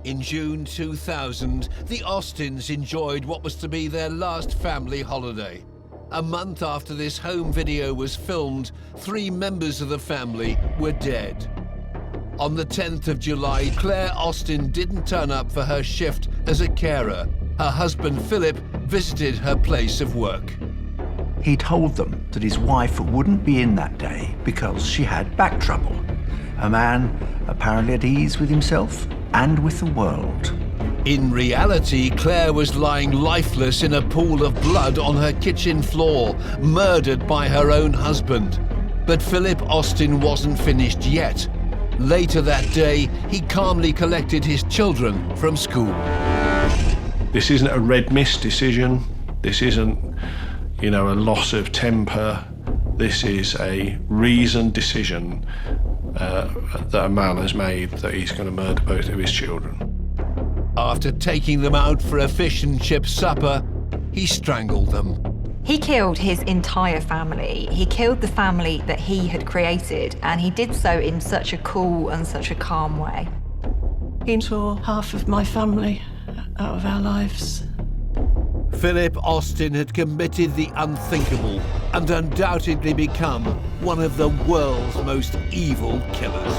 In June 2000, the Austins enjoyed what was to be their last family holiday. A month after this home video was filmed, 3 members of the family were dead. On the 10th of July, Claire Austin didn't turn up for her shift as a carer. Her husband, Philip, visited her place of work. He told them that his wife wouldn't be in that day because she had back trouble. A man apparently at ease with himself and with the world. In reality, Claire was lying lifeless in a pool of blood on her kitchen floor, murdered by her own husband. But Philip Austin wasn't finished yet. Later that day, he calmly collected his children from school. This isn't a red mist decision. This isn't, a loss of temper. This is a reasoned decision that a man has made that he's going to murder both of his children. After taking them out for a fish and chip supper, he strangled them. He killed his entire family. He killed the family that he had created, and he did so in such a cool and such a calm way. He tore half of my family out of our lives. Philip Austin had committed the unthinkable and undoubtedly become one of the world's most evil killers.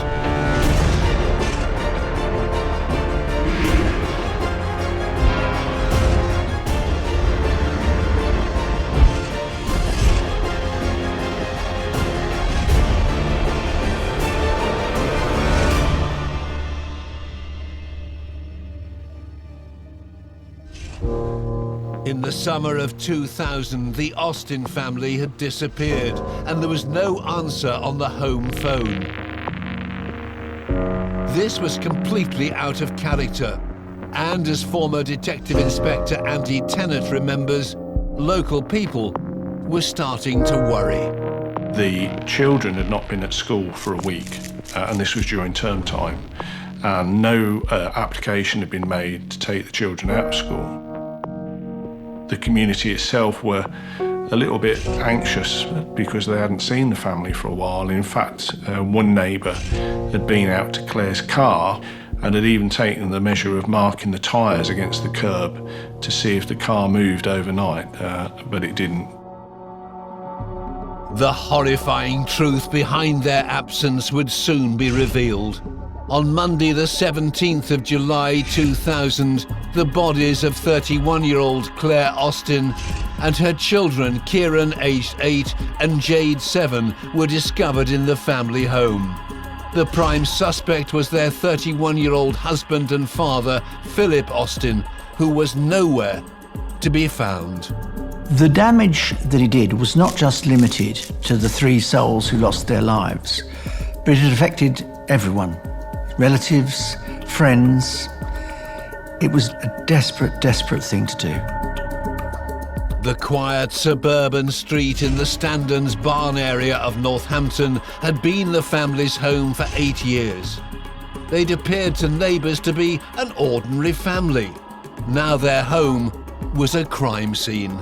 In the summer of 2000, the Austin family had disappeared, and there was no answer on the home phone. This was completely out of character, and as former Detective Inspector Andy Tennant remembers, local people were starting to worry. The children had not been at school for a week, and this was during term time, and no application had been made to take the children out of school. The community itself were a little bit anxious because they hadn't seen the family for a while. In fact, one neighbour had been out to Claire's car and had even taken the measure of marking the tyres against the curb to see if the car moved overnight, but it didn't. The horrifying truth behind their absence would soon be revealed. On Monday, the 17th of July 2000, the bodies of 31-year-old Claire Austin and her children, Kieran, aged 8, and Jade, 7, were discovered in the family home. The prime suspect was their 31-year-old husband and father, Philip Austin, who was nowhere to be found. The damage that he did was not just limited to the 3 souls who lost their lives, but it affected everyone. Relatives, friends. It was a desperate, desperate thing to do. The quiet suburban street in the Standons Barn area of Northampton had been the family's home for 8 years. They'd appeared to neighbours to be an ordinary family. Now their home was a crime scene.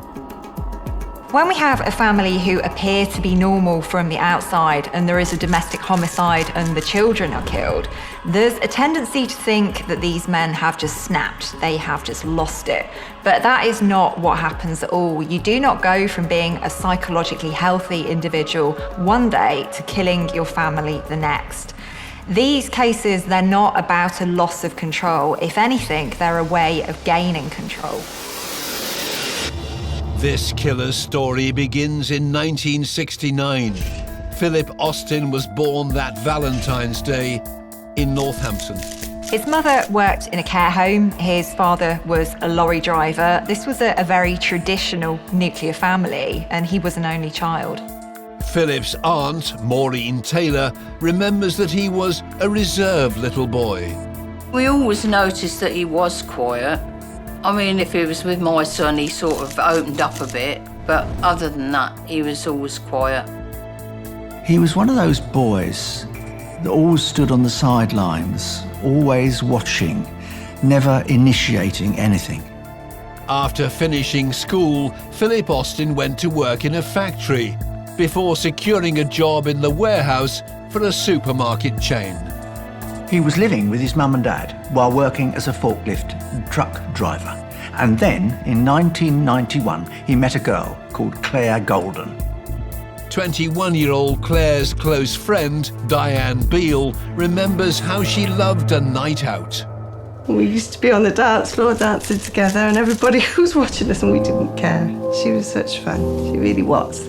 When we have a family who appear to be normal from the outside and there is a domestic homicide and the children are killed, there's a tendency to think that these men have just snapped, they have just lost it. But that is not what happens at all. You do not go from being a psychologically healthy individual one day to killing your family the next. These cases, they're not about a loss of control. If anything, they're a way of gaining control. This killer's story begins in 1969. Philip Austin was born that Valentine's Day in Northampton. His mother worked in a care home. His father was a lorry driver. This was a very traditional nuclear family, and he was an only child. Philip's aunt, Maureen Taylor, remembers that he was a reserved little boy. We always noticed that he was quiet. I mean, if he was with my son, he sort of opened up a bit, but other than that, he was always quiet. He was one of those boys that always stood on the sidelines, always watching, never initiating anything. After finishing school, Philip Austin went to work in a factory before securing a job in the warehouse for a supermarket chain. He was living with his mum and dad while working as a forklift truck driver. And then, in 1991, he met a girl called Claire Golden. 21-year-old Claire's close friend, Diane Beale, remembers how she loved a night out. We used to be on the dance floor dancing together and everybody was watching us and we didn't care. She was such fun, she really was.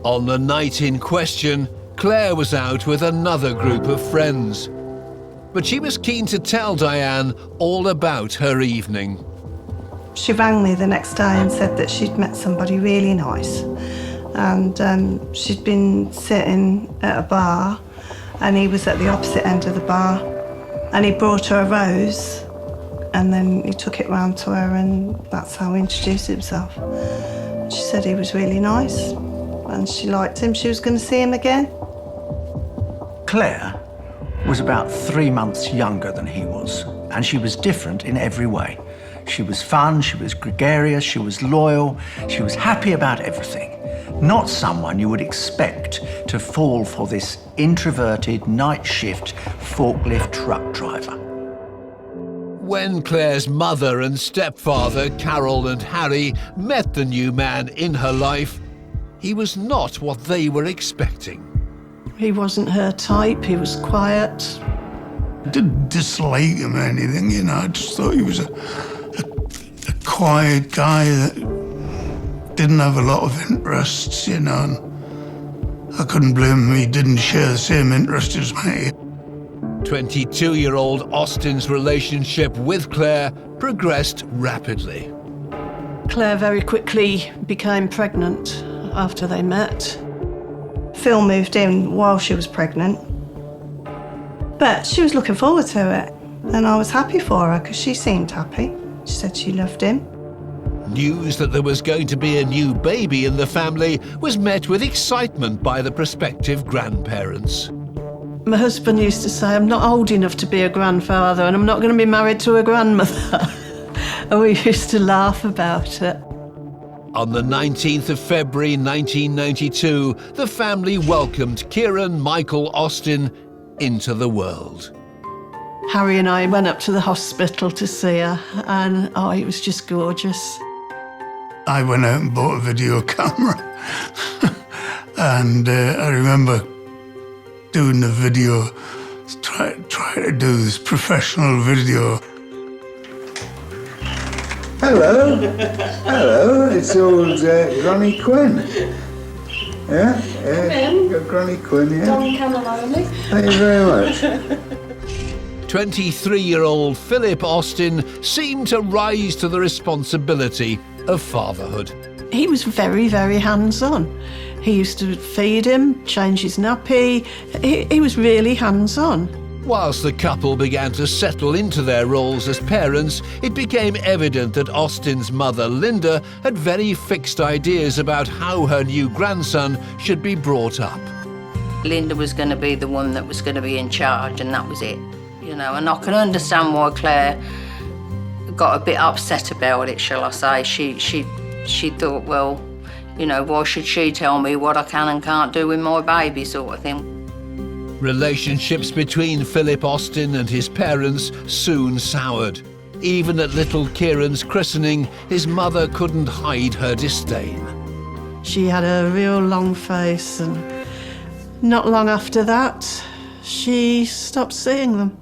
On the night in question, Claire was out with another group of friends. But she was keen to tell Diane all about her evening. She rang me the next day and said that she'd met somebody really nice. And she'd been sitting at a bar and he was at the opposite end of the bar. And he brought her a rose and then he took it round to her and that's how he introduced himself. She said he was really nice and she liked him. She was going to see him again. Claire was about 3 months younger than he was, and she was different in every way. She was fun, she was gregarious, she was loyal, she was happy about everything. Not someone you would expect to fall for this introverted night shift forklift truck driver. When Claire's mother and stepfather, Carol and Harry, met the new man in her life, he was not what they were expecting. He wasn't her type, he was quiet. I didn't dislike him or anything, you know, I just thought he was a quiet guy that didn't have a lot of interests, you know, and I couldn't blame him, he didn't share the same interest as me. 22-year-old Austin's relationship with Claire progressed rapidly. Claire very quickly became pregnant after they met. Phil moved in while she was pregnant, but she was looking forward to it, and I was happy for her because she seemed happy. She said she loved him. News that there was going to be a new baby in the family was met with excitement by the prospective grandparents. My husband used to say, I'm not old enough to be a grandfather and I'm not going to be married to a grandmother. And we used to laugh about it. On the 19th of February 1992, the family welcomed Kieran Michael Austin into the world. Harry and I went up to the hospital to see her, and it was just gorgeous. I went out and bought a video camera and I remember doing the video, trying to do this professional video. Hello, hello, it's old Granny Quinn. Yeah, Granny Quinn, yeah. Don't come alone. Thank you very much. 23-year-old Phillip Austin seemed to rise to the responsibility of fatherhood. He was very, very hands-on. He used to feed him, change his nappy. He was really hands-on. Whilst the couple began to settle into their roles as parents, it became evident that Austin's mother, Linda, had very fixed ideas about how her new grandson should be brought up. Linda was going to be the one that was going to be in charge, and that was it. You know, and I can understand why Claire got a bit upset about it, shall I say. She thought, well, you know, why should she tell me what I can and can't do with my baby, sort of thing. Relationships between Phillip Austin and his parents soon soured. Even at little Kieran's christening, his mother couldn't hide her disdain. She had a real long face, and not long after that, she stopped seeing them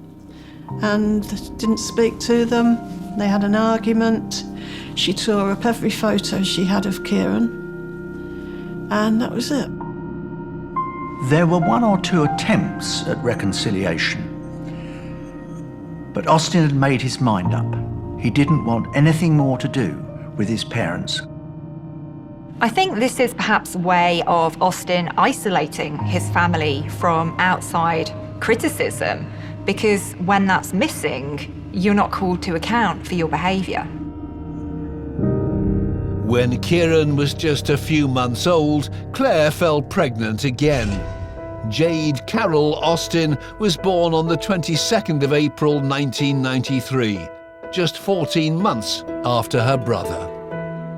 and didn't speak to them. They had an argument. She tore up every photo she had of Kieran, and that was it. There were 1 or 2 attempts at reconciliation, but Austin had made his mind up. He didn't want anything more to do with his parents. I think this is perhaps a way of Austin isolating his family from outside criticism, because when that's missing, you're not called to account for your behaviour. When Kieran was just a few months old, Claire fell pregnant again. Jade Carol Austin was born on the 22nd of April 1993, just 14 months after her brother.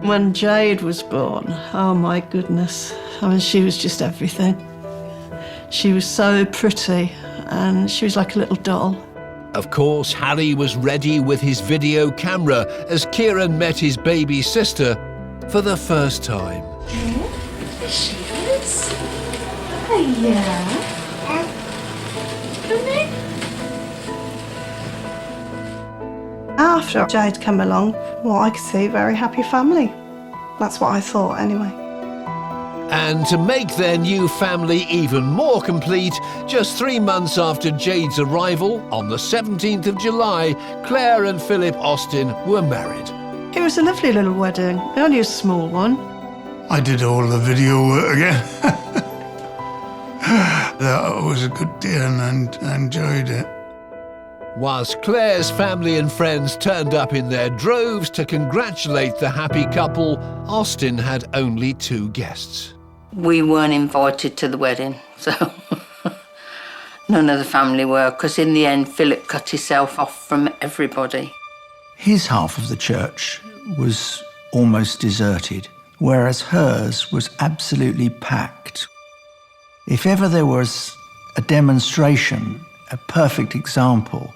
When Jade was born, oh my goodness, I mean, she was just everything. She was so pretty and she was like a little doll. Of course, Harry was ready with his video camera as Kieran met his baby sister for the first time. There she is. Hiya. After Jade came along, well, I could see a very happy family. That's what I thought, anyway. And to make their new family even more complete, just 3 months after Jade's arrival, on the 17th of July, Claire and Philip Austin were married. It was a lovely little wedding, only a small one. I did all the video work again. That was a good day and I enjoyed it. Whilst Claire's family and friends turned up in their droves to congratulate the happy couple, Austin had only 2 guests. We weren't invited to the wedding, so none of the family were, because in the end, Philip cut himself off from everybody. His half of the church was almost deserted, whereas hers was absolutely packed. If ever there was a demonstration, a perfect example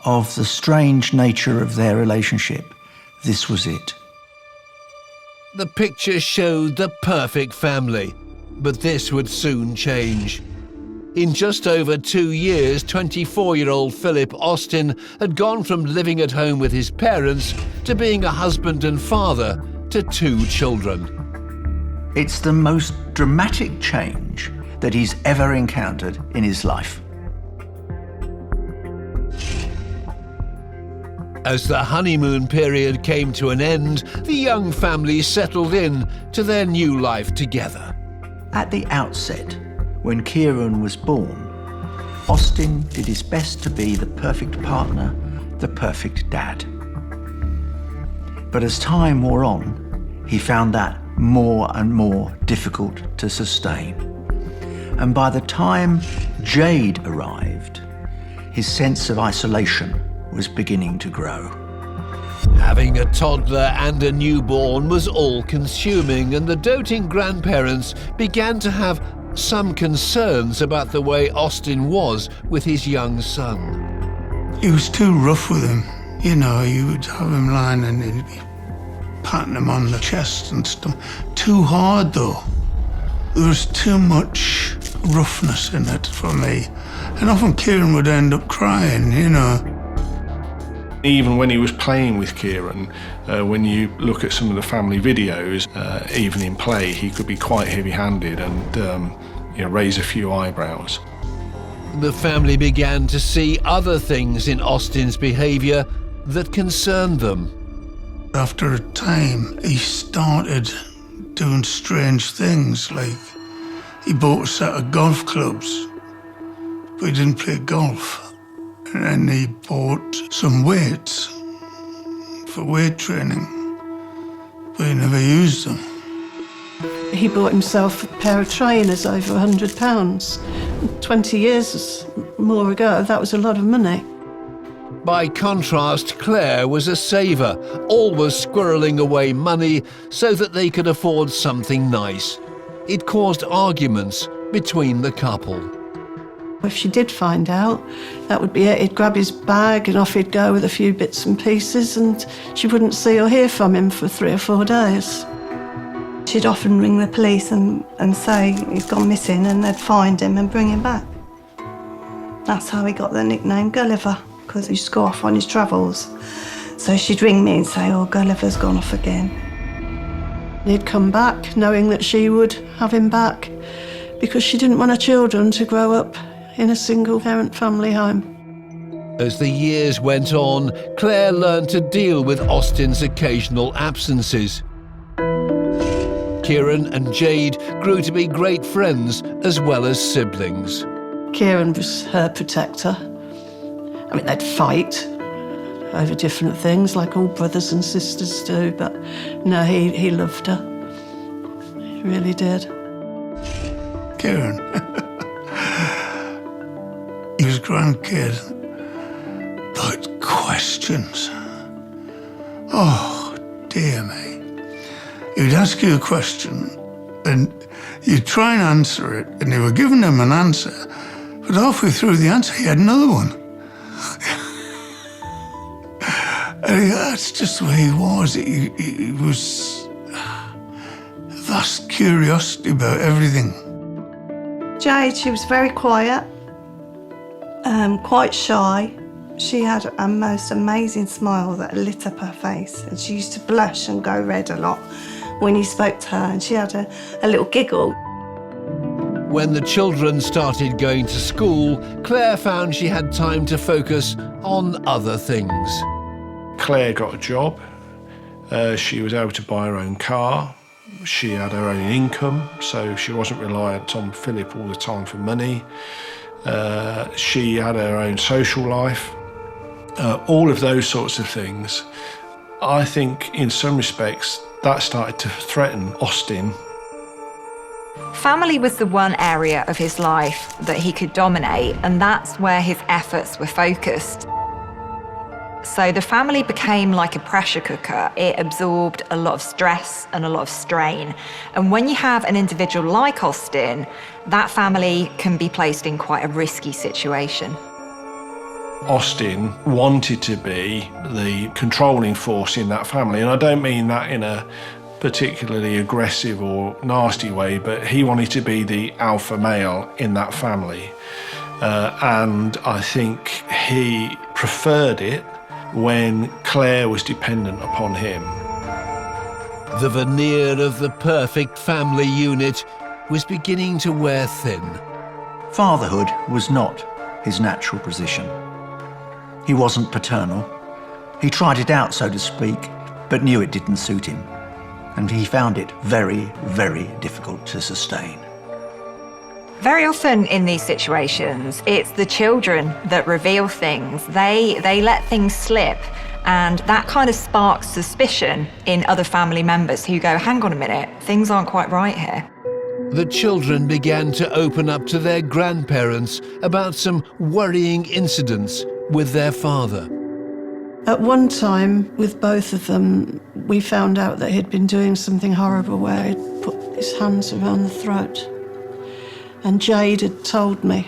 of the strange nature of their relationship, this was it. The picture showed the perfect family, but this would soon change. In just over 2 years, 24-year-old Philip Austin had gone from living at home with his parents to being a husband and father to 2 children. It's the most dramatic change that he's ever encountered in his life. As the honeymoon period came to an end, the young family settled in to their new life together. At the outset, when Kieran was born, Austin did his best to be the perfect partner, the perfect dad. But as time wore on, he found that more and more difficult to sustain. And by the time Jade arrived, his sense of isolation was beginning to grow. Having a toddler and a newborn was all-consuming, and the doting grandparents began to have some concerns about the way Austin was with his young son. He was too rough with him. You know, you would have him lying and he'd be patting him on the chest and stuff. Too hard, though. There was too much roughness in it for me. And often Kieran would end up crying, you know. Even when he was playing with Kieran, when you look at some of the family videos, even in play, he could be quite heavy-handed and raise a few eyebrows. The family began to see other things in Austin's behaviour that concerned them. After a time, he started doing strange things, like he bought a set of golf clubs, but he didn't play golf. And then he bought some weights for weight training, but he never used them. He bought himself a pair of trainers over £100. 20 years more ago, that was a lot of money. By contrast, Claire was a saver, always squirreling away money so that they could afford something nice. It caused arguments between the couple. If she did find out, that would be it. He'd grab his bag and off he'd go with a few bits and pieces, and she wouldn't see or hear from him for 3 or 4 days. She'd often ring the police and say he'd gone missing, and they'd find him and bring him back. That's how he got the nickname Gulliver, because he used to go off on his travels. So she'd ring me and say, "Oh, Gulliver's gone off again." He'd come back knowing that she would have him back, because she didn't want her children to grow up in a single-parent family home. As the years went on, Claire learned to deal with Austin's occasional absences. Kieran and Jade grew to be great friends as well as siblings. Kieran was her protector. I mean, they'd fight over different things, like all brothers and sisters do, but no, he loved her. He really did. Kieran, he was a grandkid, but questions. Oh, dear me. He'd ask you a question, and you'd try and answer it, and you were giving him an answer, But halfway through the answer, he had another one. And that's just the way he was. He was vast curiosity about everything. Jade, she was very quiet, quite shy. She had a most amazing smile that lit up her face, and she used to blush and go red a lot when you spoke to her, and she had a little giggle. When the children started going to school, Claire found she had time to focus on other things. Claire got a job. She was able to buy her own car. She had her own income, so she wasn't reliant on Philip all the time for money. She had her own social life. All of those sorts of things. I think in some respects that started to threaten Austin. Family was the one area of his life that he could dominate, and that's where his efforts were focused. So the family became like a pressure cooker. It absorbed a lot of stress and a lot of strain. And when you have an individual like Austin, that family can be placed in quite a risky situation. Austin wanted to be the controlling force in that family, and I don't mean that in a particularly aggressive or nasty way, but he wanted to be the alpha male in that family. And I think he preferred it when Claire was dependent upon him. The veneer of the perfect family unit was beginning to wear thin. Fatherhood was not his natural position. He wasn't paternal. He tried it out, so to speak, but knew it didn't suit him. And he found it very, very difficult to sustain. Very often in these situations, it's the children that reveal things. They let things slip, and that kind of sparks suspicion in other family members who go, hang on a minute, things aren't quite right here. The children began to open up to their grandparents about some worrying incidents with their father. At one time, with both of them, we found out that he'd been doing something horrible where he'd put his hands around the throat. And Jade had told me,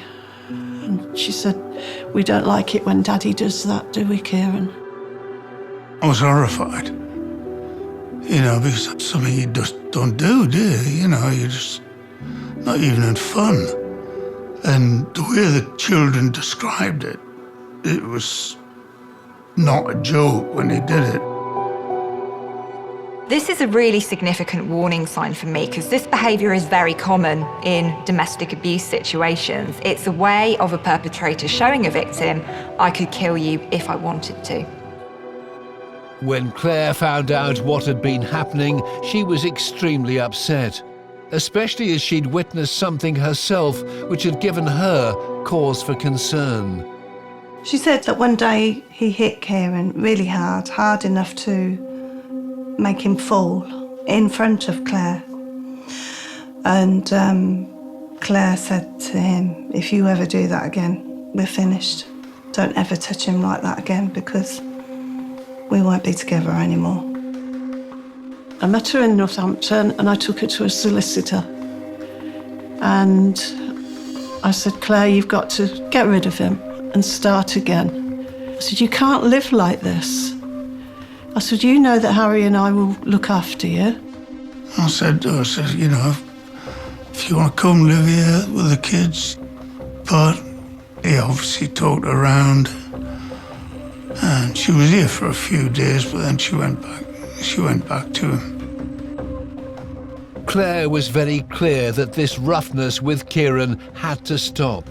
and she said, we don't like it when Daddy does that, do we, Kieran? I was horrified, because that's something you just don't do you? You're just not even in fun. And the way the children described it, it was not a joke when he did it. This is a really significant warning sign for me because this behaviour is very common in domestic abuse situations. It's a way of a perpetrator showing a victim, I could kill you if I wanted to. When Claire found out what had been happening, she was extremely upset, especially as she'd witnessed something herself which had given her cause for concern. She said that one day he hit Kieran really hard enough to make him fall in front of Claire. And Claire said to him, if you ever do that again, we're finished. Don't ever touch him like that again because we won't be together anymore. I met her in Northampton and I took her to a solicitor. And I said, Claire, you've got to get rid of him and start again. I said, you can't live like this. I said, you know that Harry and I will look after you. I said, if you want to come live here with the kids. But he obviously talked her around. And she was here for a few days, but then she went back to him. Claire was very clear that this roughness with Kieran had to stop.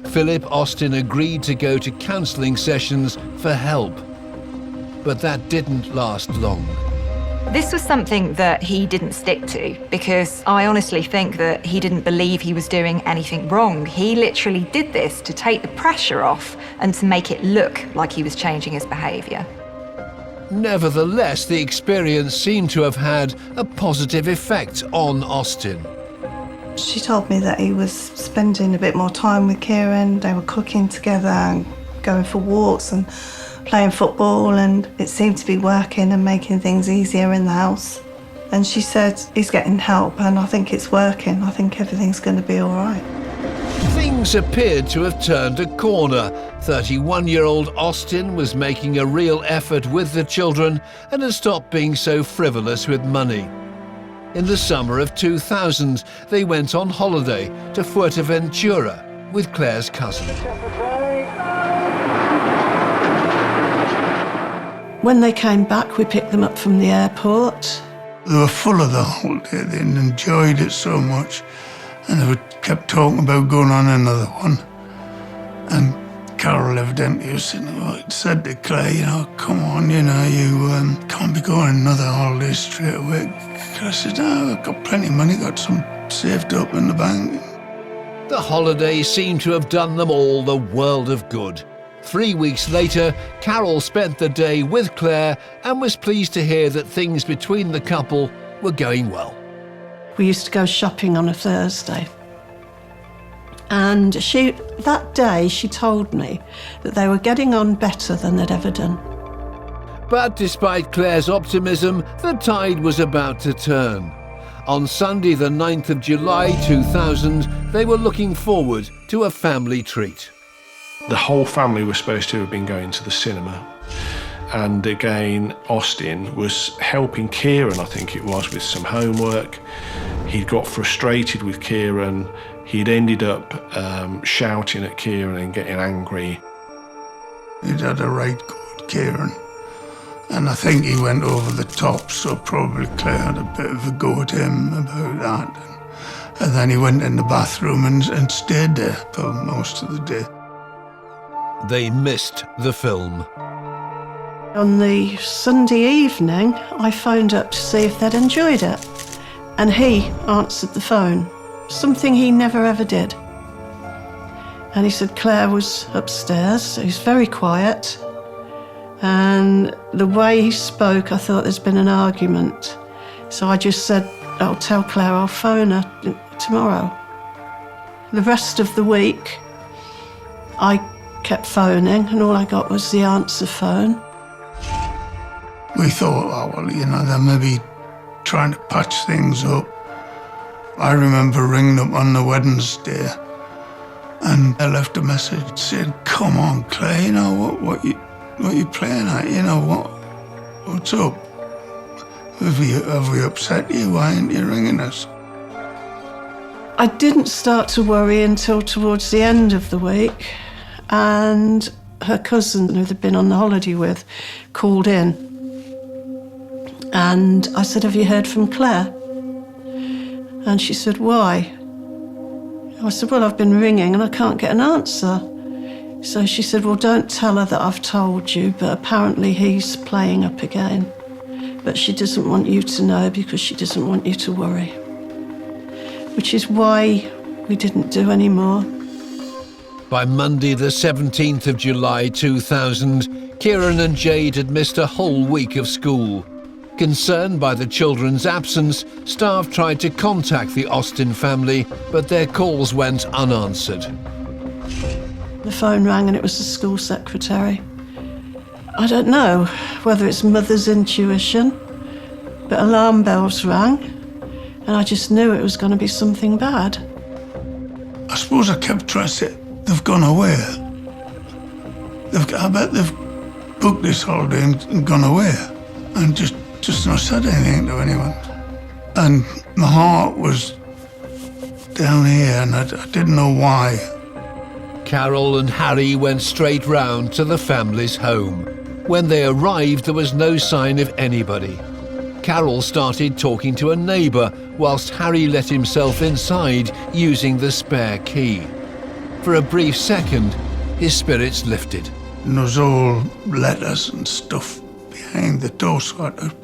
Philip Austin agreed to go to counselling sessions for help. But that didn't last long. This was something that he didn't stick to because I honestly think that he didn't believe he was doing anything wrong. He literally did this to take the pressure off and to make it look like he was changing his behaviour. Nevertheless, the experience seemed to have had a positive effect on Austin. She told me that he was spending a bit more time with Kieran. They were cooking together and going for walks and playing football, and it seemed to be working and making things easier in the house. And she said, he's getting help and I think it's working. I think everything's going to be all right. Things things appeared to have turned a corner. 31-year-old Austin was making a real effort with the children and had stopped being so frivolous with money. In the summer of 2000, they went on holiday to Fuerteventura with Claire's cousin. When they came back, we picked them up from the airport. They were full of the holiday. They enjoyed it so much, and they kept talking about going on another one. And Carol evidently said to Claire, you know, come on, you know, you can't be going on another holiday straight away. Claire said, no, I've got plenty of money, got some saved up in the bank. The holiday seemed to have done them all the world of good. 3 weeks later, Carol spent the day with Claire and was pleased to hear that things between the couple were going well. We used to go shopping on a Thursday. And that day she told me that they were getting on better than they'd ever done. But despite Claire's optimism, the tide was about to turn. On Sunday the 9th of July 2000, they were looking forward to a family treat. The whole family was supposed to have been going to the cinema. And again, Austin was helping Kieran, I think it was, with some homework. He'd got frustrated with Kieran. He'd ended up shouting at Kieran and getting angry. He'd had a right go at Kieran. And I think he went over the top, so probably Claire had a bit of a go at him about that. And then he went in the bathroom and stayed there for most of the day. They missed the film. On the Sunday evening, I phoned up to see if they'd enjoyed it. And he answered the phone, something he never ever did. And he said Claire was upstairs, so he's very quiet. And the way he spoke, I thought there's been an argument. So I just said, I'll tell Claire I'll phone her tomorrow. The rest of the week, I kept phoning, and all I got was the answer phone. We thought, oh, well, you know, they're maybe trying to patch things up. I remember ringing up on the Wednesday, and I left a message saying, come on, Claire, you know, what you playing at? You know, what's up? Have we upset you? Why aren't you ringing us? I didn't start to worry until towards the end of the week, and her cousin, who they'd been on the holiday with, called in. And I said, have you heard from Claire? And she said, why? I said, well, I've been ringing and I can't get an answer. So she said, well, don't tell her that I've told you, but apparently he's playing up again. But she doesn't want you to know because she doesn't want you to worry. Which is why we didn't do any more. By Monday the 17th of July 2000, Kieran and Jade had missed a whole week of school. Concerned by the children's absence, staff tried to contact the Austin family, but their calls went unanswered. The phone rang and it was the school secretary. I don't know whether it's mother's intuition, but alarm bells rang, and I just knew it was going to be something bad. I suppose I kept trying to say, they've gone away. I bet they've booked this holiday and gone away, and just not said anything to anyone. And my heart was down here, and I didn't know why. Carol and Harry went straight round to the family's home. When they arrived, there was no sign of anybody. Carol started talking to a neighbour, whilst Harry let himself inside using the spare key. For a brief second, his spirits lifted. And there was all letters and stuff behind the door, so I had to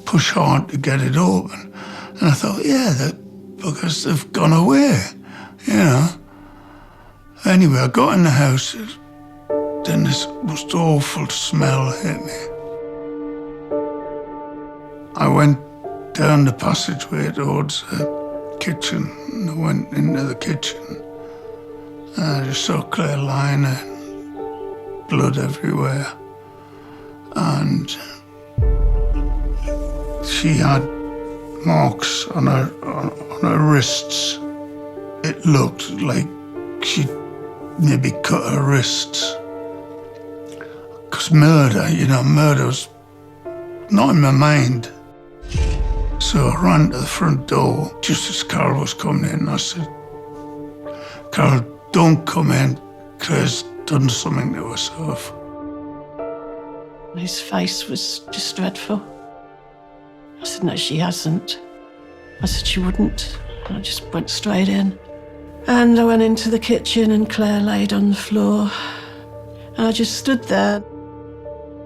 push hard to get it open. And I thought, yeah, because they've gone away, you know. Anyway, I got in the house, then this most awful smell hit me. I went down the passageway towards the kitchen, and I went into the kitchen, and I just saw Claire lying there, blood everywhere, and she had marks on her wrists. It looked like she'd maybe cut her wrists. Because murder was not in my mind. So I ran to the front door just as Carol was coming in. I said, Carol, don't come in. Claire's done something to herself. His face was just dreadful. I said, no, she hasn't. I said she wouldn't. And I just went straight in. And I went into the kitchen and Claire laid on the floor. And I just stood there.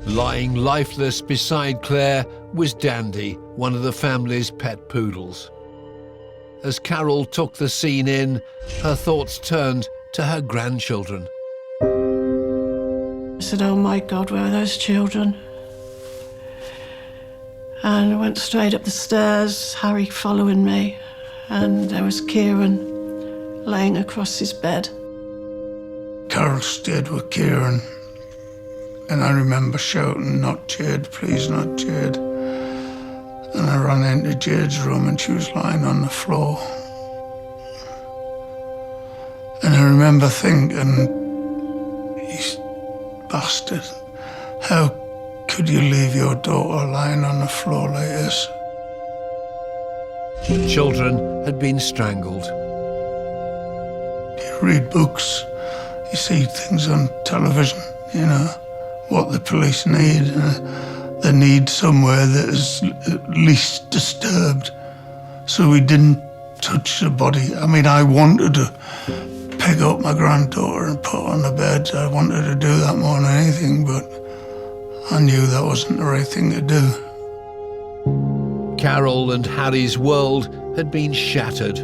Lying lifeless beside Claire was Dandy, one of the family's pet poodles. As Carol took the scene in, her thoughts turned to her grandchildren. I said, oh my God, where are those children? And I went straight up the stairs, Harry following me, and there was Kieran laying across his bed. Carol stayed with Kieran, and I remember shouting, not Jade, please, not Jade. And I ran into Jade's room and she was lying on the floor. And I remember thinking, you bastard, how could you leave your daughter lying on the floor like this? Children had been strangled. You read books, you see things on television, what the police need. They need somewhere that is at least disturbed. So we didn't touch the body. I mean, I wanted to pick up my granddaughter and put her on the bed. I wanted to do that more than anything, but I knew that wasn't the right thing to do. Carol and Harry's world had been shattered.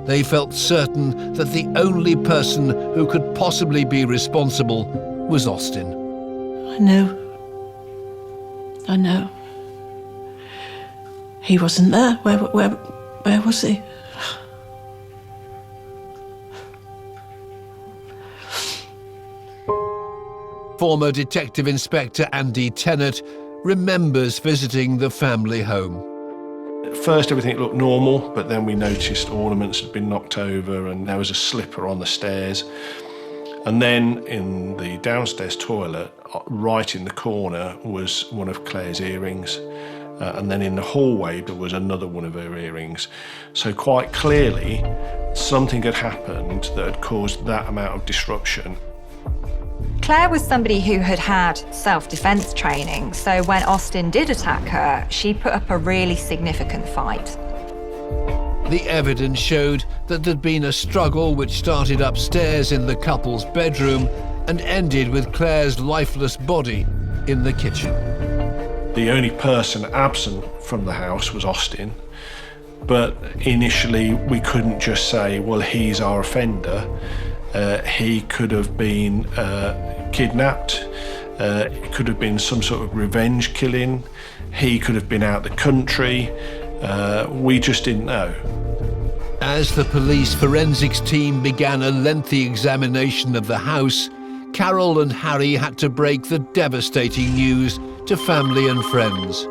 They felt certain that the only person who could possibly be responsible was Austin. I knew. He wasn't there. Where was he? Former Detective Inspector Andy Tennant remembers visiting the family home. At first everything looked normal, but then we noticed ornaments had been knocked over and there was a slipper on the stairs. And then in the downstairs toilet, right in the corner, was one of Claire's earrings. And then in the hallway, there was another one of her earrings. So quite clearly, something had happened that had caused that amount of disruption. Claire was somebody who had had self-defense training, so when Austin did attack her, she put up a really significant fight. The evidence showed that there'd been a struggle which started upstairs in the couple's bedroom and ended with Claire's lifeless body in the kitchen. The only person absent from the house was Austin, but initially we couldn't just say, well, he's our offender. He could have been kidnapped. It could have been some sort of revenge killing. He could have been out the country. We just didn't know. As the police forensics team began a lengthy examination of the house, Carol and Harry had to break the devastating news to family and friends.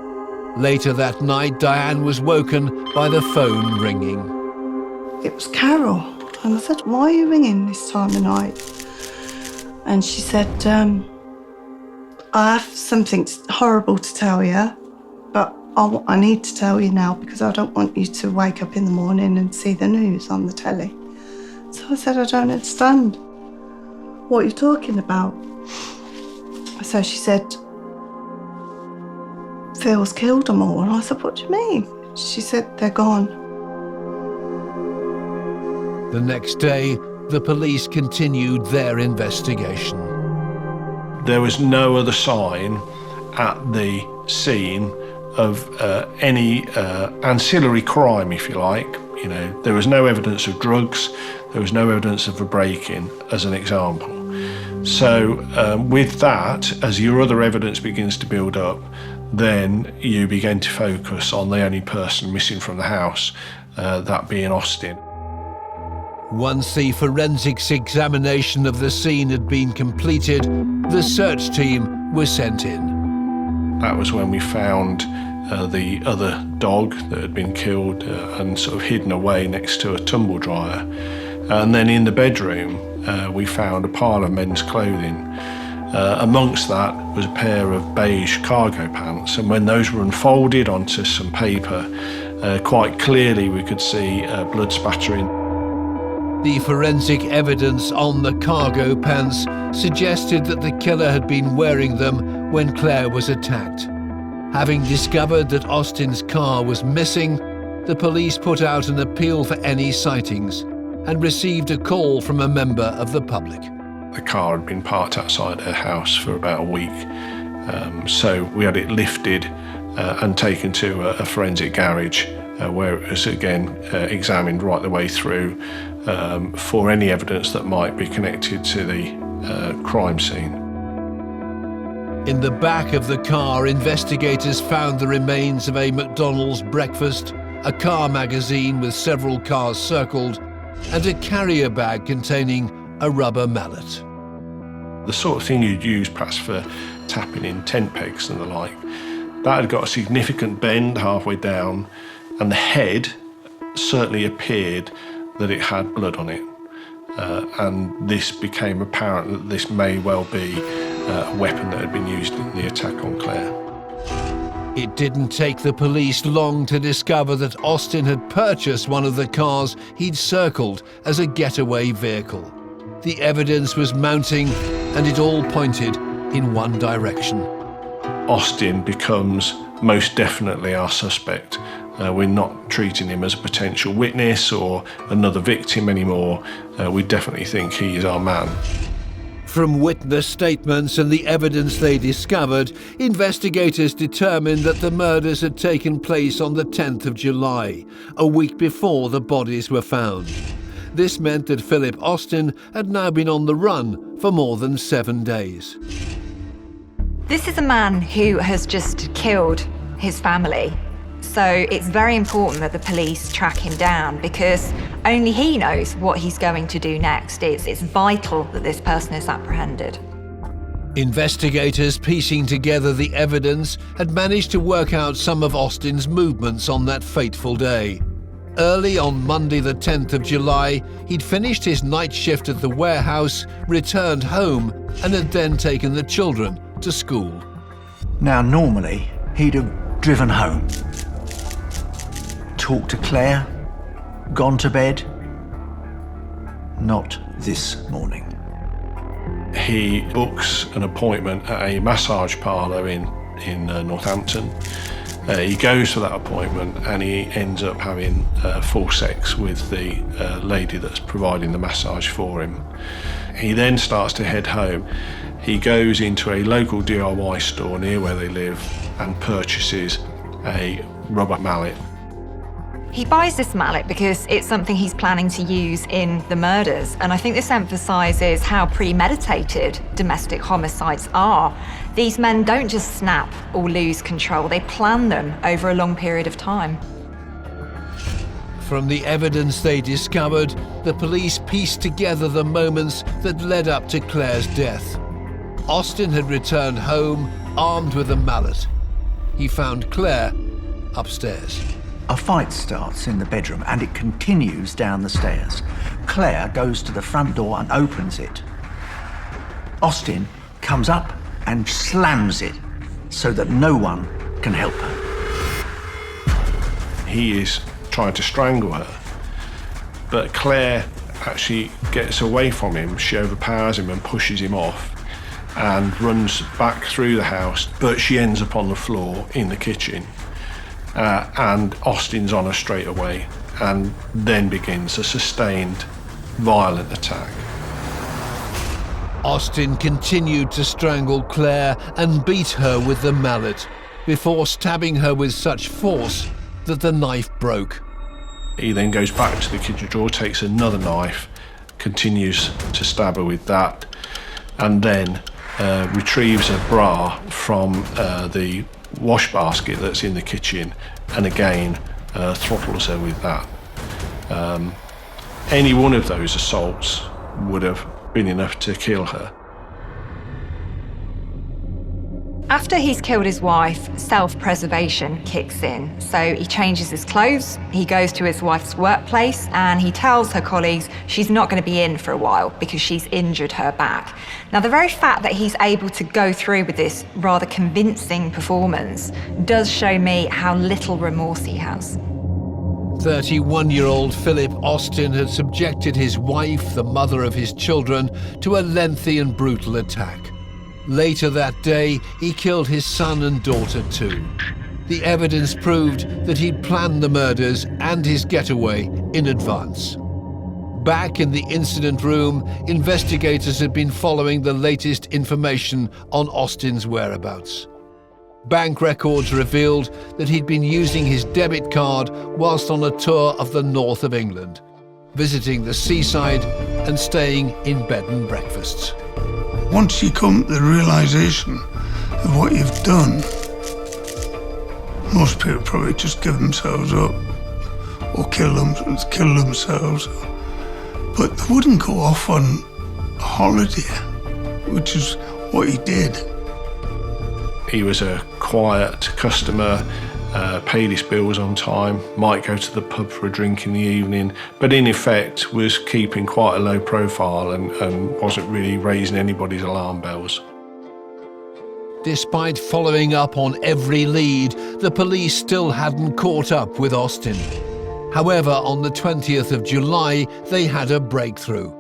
Later that night, Diane was woken by the phone ringing. It was Carol. And I said, why are you ringing this time of night? And she said, I have something horrible to tell you, but I need to tell you now because I don't want you to wake up in the morning and see the news on the telly. So I said, I don't understand what you're talking about. So she said, Phil's killed them all. And I said, what do you mean? She said, they're gone. The next day, the police continued their investigation. There was no other sign at the scene of any ancillary crime, if you like. There was no evidence of drugs, there was no evidence of a break-in, as an example. So with that, as your other evidence begins to build up, then you begin to focus on the only person missing from the house, that being Austin. Once the forensics examination of the scene had been completed, the search team was sent in. That was when we found the other dog that had been killed and sort of hidden away next to a tumble dryer. And then in the bedroom, we found a pile of men's clothing. Amongst that was a pair of beige cargo pants, and when those were unfolded onto some paper, quite clearly we could see blood spattering. The forensic evidence on the cargo pants suggested that the killer had been wearing them when Claire was attacked. Having discovered that Austin's car was missing, the police put out an appeal for any sightings and received a call from a member of the public. The car had been parked outside her house for about a week, so we had it lifted and taken to a forensic garage where it was again examined right the way through for any evidence that might be connected to the crime scene. In the back of the car, investigators found the remains of a McDonald's breakfast, a car magazine with several cars circled, and a carrier bag containing a rubber mallet. The sort of thing you'd use perhaps for tapping in tent pegs and the like. That had got a significant bend halfway down, and the head certainly appeared that it had blood on it. And this became apparent that this may well be a weapon that had been used in the attack on Claire. It didn't take the police long to discover that Austin had purchased one of the cars he'd circled as a getaway vehicle. The evidence was mounting, and it all pointed in one direction. Austin becomes most definitely our suspect. We're not treating him as a potential witness or another victim anymore. We definitely think he is our man. From witness statements and the evidence they discovered, investigators determined that the murders had taken place on the 10th of July, a week before the bodies were found. This meant that Phillip Austin had now been on the run for more than 7 days. This is a man who has just killed his family. So it's very important that the police track him down because only he knows what he's going to do next. It's vital that this person is apprehended. Investigators piecing together the evidence had managed to work out some of Austin's movements on that fateful day. Early on Monday the 10th of July, he'd finished his night shift at the warehouse, returned home, and had then taken the children to school. Now, normally, he'd have driven home, talked to Claire, gone to bed. Not this morning. He books an appointment at a massage parlour in Northampton. He goes for that appointment and he ends up having full sex with the lady that's providing the massage for him. He then starts to head home. He goes into a local DIY store near where they live and purchases a rubber mallet. He buys this mallet because it's something he's planning to use in the murders, and I think this emphasises how premeditated domestic homicides are. These men don't just snap or lose control, they plan them over a long period of time. From the evidence they discovered, the police pieced together the moments that led up to Claire's death. Austin had returned home armed with a mallet. He found Claire upstairs. A fight starts in the bedroom and it continues down the stairs. Claire goes to the front door and opens it. Austin comes up and slams it so that no one can help her. He is trying to strangle her, but Claire actually gets away from him. She overpowers him and pushes him off and runs back through the house, but she ends up on the floor in the kitchen. And Austin's on her straight away, and then begins a sustained, violent attack. Austin continued to strangle Claire and beat her with the mallet before stabbing her with such force that the knife broke. He then goes back to the kitchen drawer, takes another knife, continues to stab her with that, and then retrieves a bra from the wash basket that's in the kitchen and again throttles her with that. Any one of those assaults would have been enough to kill her. After he's killed his wife, self-preservation kicks in. So he changes his clothes, he goes to his wife's workplace, and he tells her colleagues she's not going to be in for a while because she's injured her back. Now, the very fact that he's able to go through with this rather convincing performance does show me how little remorse he has. 31-year-old Philip Austin had subjected his wife, the mother of his children, to a lengthy and brutal attack. Later that day, he killed his son and daughter too. The evidence proved that he'd planned the murders and his getaway in advance. Back in the incident room, investigators had been following the latest information on Austin's whereabouts. Bank records revealed that he'd been using his debit card whilst on a tour of the north of England, visiting the seaside and staying in bed and breakfasts. Once you come to the realisation of what you've done, most people probably just give themselves up or kill themselves. But they wouldn't go off on a holiday, which is what he did. He was a quiet customer, paid his bills on time, might go to the pub for a drink in the evening, but in effect was keeping quite a low profile and wasn't really raising anybody's alarm bells. Despite following up on every lead, the police still hadn't caught up with Austin. However, on the 20th of July, they had a breakthrough.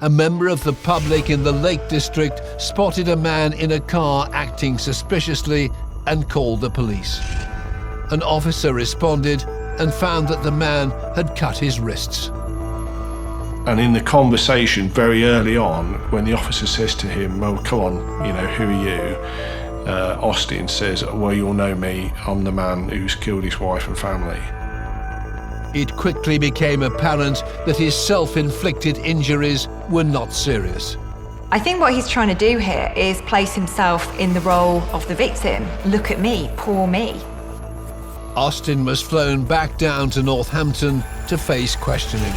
A member of the public in the Lake District spotted a man in a car acting suspiciously and called the police. An officer responded and found that the man had cut his wrists. And in the conversation very early on, when the officer says to him, well, come on, who are you? Austin says, well, you'll know me, I'm the man who's killed his wife and family. It quickly became apparent that his self-inflicted injuries were not serious. I think what he's trying to do here is place himself in the role of the victim. Look at me, poor me. Austin was flown back down to Northampton to face questioning.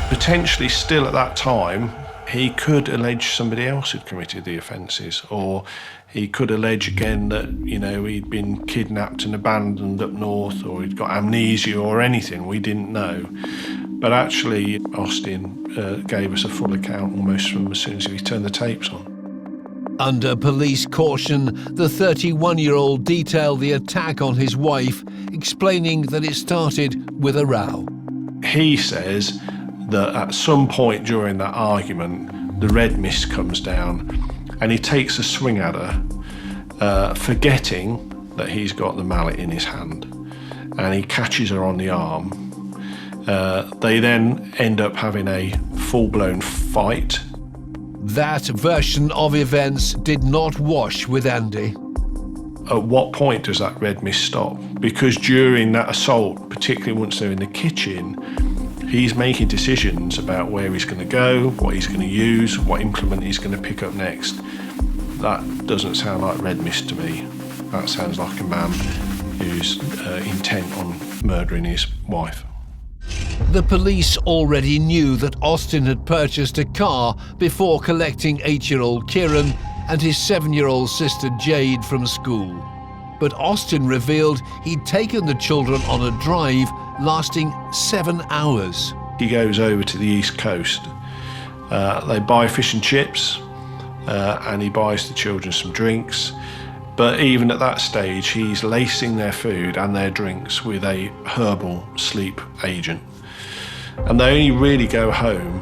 Potentially still at that time, he could allege somebody else had committed the offences, or he could allege again that, he'd been kidnapped and abandoned up north, or he'd got amnesia or anything, we didn't know. But actually, Austin gave us a full account almost from as soon as we turned the tapes on. Under police caution, the 31-year-old detailed the attack on his wife, explaining that it started with a row. He says that at some point during that argument, the red mist comes down and he takes a swing at her, forgetting that he's got the mallet in his hand, and he catches her on the arm. They then end up having a full-blown fight. That version of events did not wash with Andy. At what point does that red mist stop? Because during that assault, particularly once they're in the kitchen, he's making decisions about where he's going to go, what he's going to use, what implement he's going to pick up next. That doesn't sound like red mist to me. That sounds like a man who's intent on murdering his wife. The police already knew that Austin had purchased a car before collecting 8-year-old Kieran and his 7-year-old sister Jade from school. But Austin revealed he'd taken the children on a drive lasting 7 hours. He goes over to the East Coast. They buy fish and chips, and he buys the children some drinks. But even at that stage, he's lacing their food and their drinks with a herbal sleep agent. And they only really go home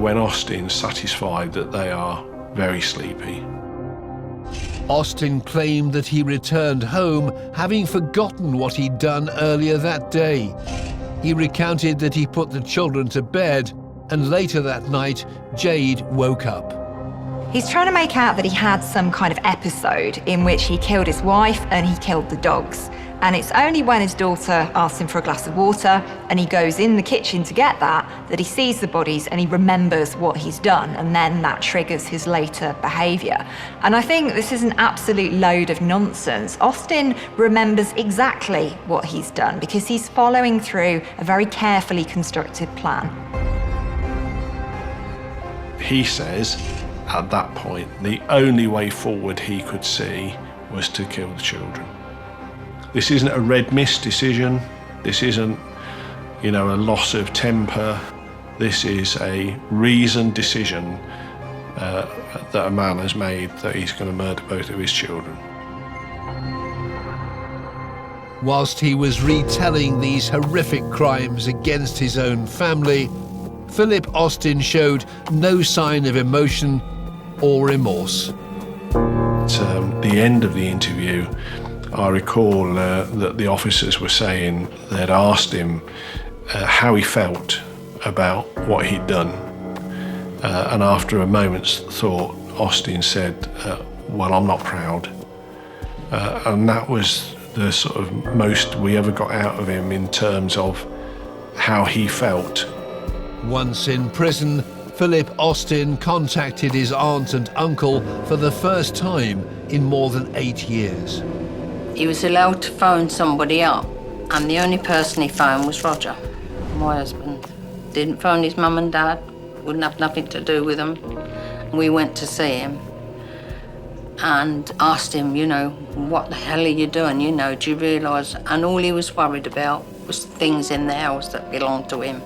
when Austin's satisfied that they are very sleepy. Austin claimed that he returned home having forgotten what he'd done earlier that day. He recounted that he put the children to bed, and later that night, Jade woke up. He's trying to make out that he had some kind of episode in which he killed his wife and he killed the dogs. And it's only when his daughter asks him for a glass of water and he goes in the kitchen to get that he sees the bodies and he remembers what he's done, and then that triggers his later behaviour. And I think this is an absolute load of nonsense. Austin remembers exactly what he's done because he's following through a very carefully constructed plan. He says at that point, the only way forward he could see was to kill the children. This isn't a red mist decision. This isn't, a loss of temper. This is a reasoned decision that a man has made that he's going to murder both of his children. Whilst he was retelling these horrific crimes against his own family, Philip Austin showed no sign of emotion or remorse. At the end of the interview, I recall that the officers were saying they'd asked him how he felt about what he'd done. And after a moment's thought, Austin said, well, I'm not proud. And that was the sort of most we ever got out of him in terms of how he felt. Once in prison, Philip Austin contacted his aunt and uncle for the first time in more than 8 years. He was allowed to phone somebody up, and the only person he phoned was Roger, my husband. Didn't phone his mum and dad, wouldn't have nothing to do with them. We went to see him and asked him, what the hell are you doing, do you realise? And all he was worried about was things in the house that belonged to him.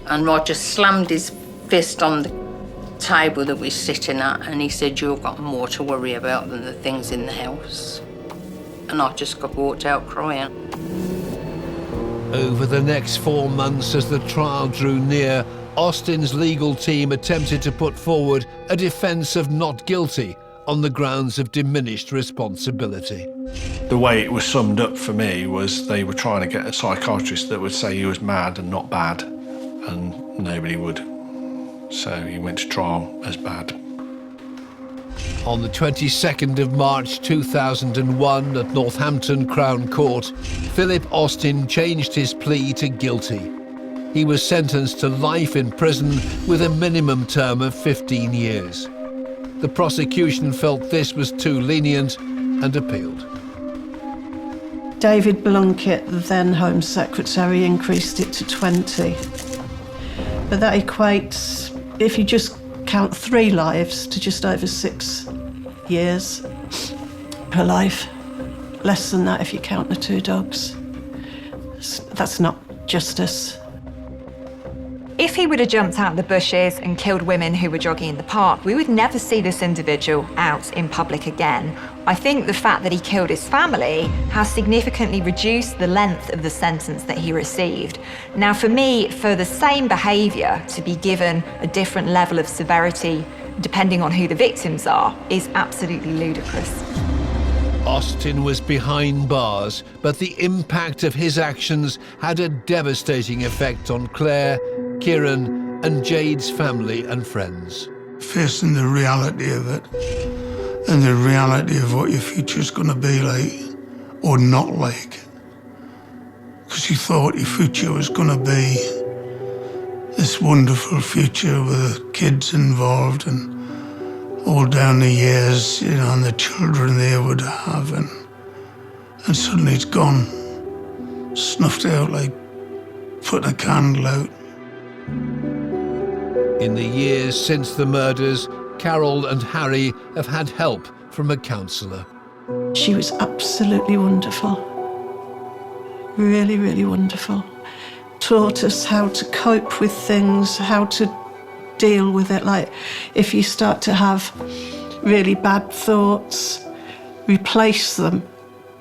And Roger slammed his fist on the table that we're sitting at, and he said, you've got more to worry about than the things in the house. And I just got walked out crying. Over the next 4 months, as the trial drew near, Austin's legal team attempted to put forward a defence of not guilty on the grounds of diminished responsibility. The way it was summed up for me was they were trying to get a psychiatrist that would say he was mad and not bad, and nobody would. So he went to trial as bad. On the 22nd of March 2001 at Northampton Crown Court, Philip Austin changed his plea to guilty. He was sentenced to life in prison with a minimum term of 15 years. The prosecution felt this was too lenient and appealed. David Blunkett, the then Home Secretary, increased it to 20. But that equates, if you just count 3 lives, to just over 6 years per life. Less than that if you count the 2 dogs. That's not justice. If he would have jumped out of the bushes and killed women who were jogging in the park, we would never see this individual out in public again. I think the fact that he killed his family has significantly reduced the length of the sentence that he received. Now, for me, for the same behaviour to be given a different level of severity depending on who the victims are is absolutely ludicrous. Austin was behind bars, but the impact of his actions had a devastating effect on Claire, Kieran and Jade's family and friends. Facing the reality of it and the reality of what your future's going to be like or not like. Because you thought your future was going to be this wonderful future with kids involved and all down the years, and the children they would have, and suddenly it's gone, snuffed out like putting a candle out. In the years since the murders, Carol and Harry have had help from a counsellor. She was absolutely wonderful. Really, really wonderful. Taught us how to cope with things, how to deal with it. Like if you start to have really bad thoughts, replace them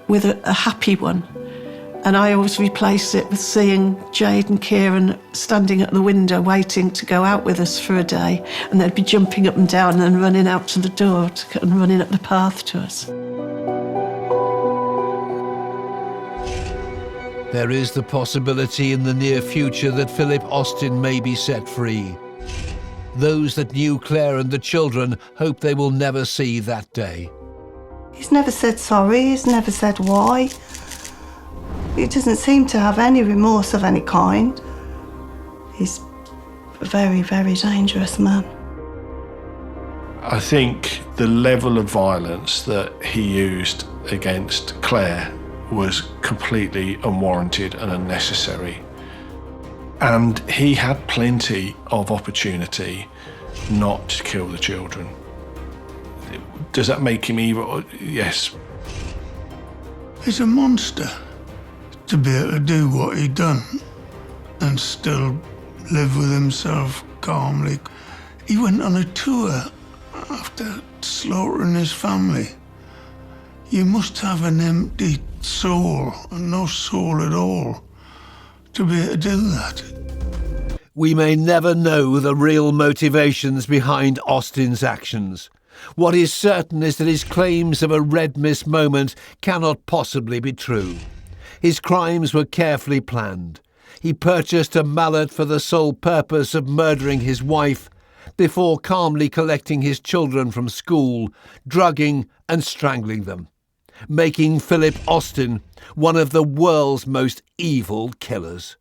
with a happy one. And I always replace it with seeing Jade and Kieran standing at the window waiting to go out with us for a day, and they'd be jumping up and down and running out to the door and running up the path to us. There is the possibility in the near future that Philip Austin may be set free. Those that knew Claire and the children hope they will never see that day. He's never said sorry, he's never said why. He doesn't seem to have any remorse of any kind. He's a very, very dangerous man. I think the level of violence that he used against Claire was completely unwarranted and unnecessary. And he had plenty of opportunity not to kill the children. Does that make him evil? Yes. He's a monster. To be able to do what he done and still live with himself calmly. He went on a tour after slaughtering his family. You must have an empty soul, and no soul at all, to be able to do that. We may never know the real motivations behind Austin's actions. What is certain is that his claims of a red mist moment cannot possibly be true. His crimes were carefully planned. He purchased a mallet for the sole purpose of murdering his wife before calmly collecting his children from school, drugging and strangling them, making Phillip Austin one of the world's most evil killers.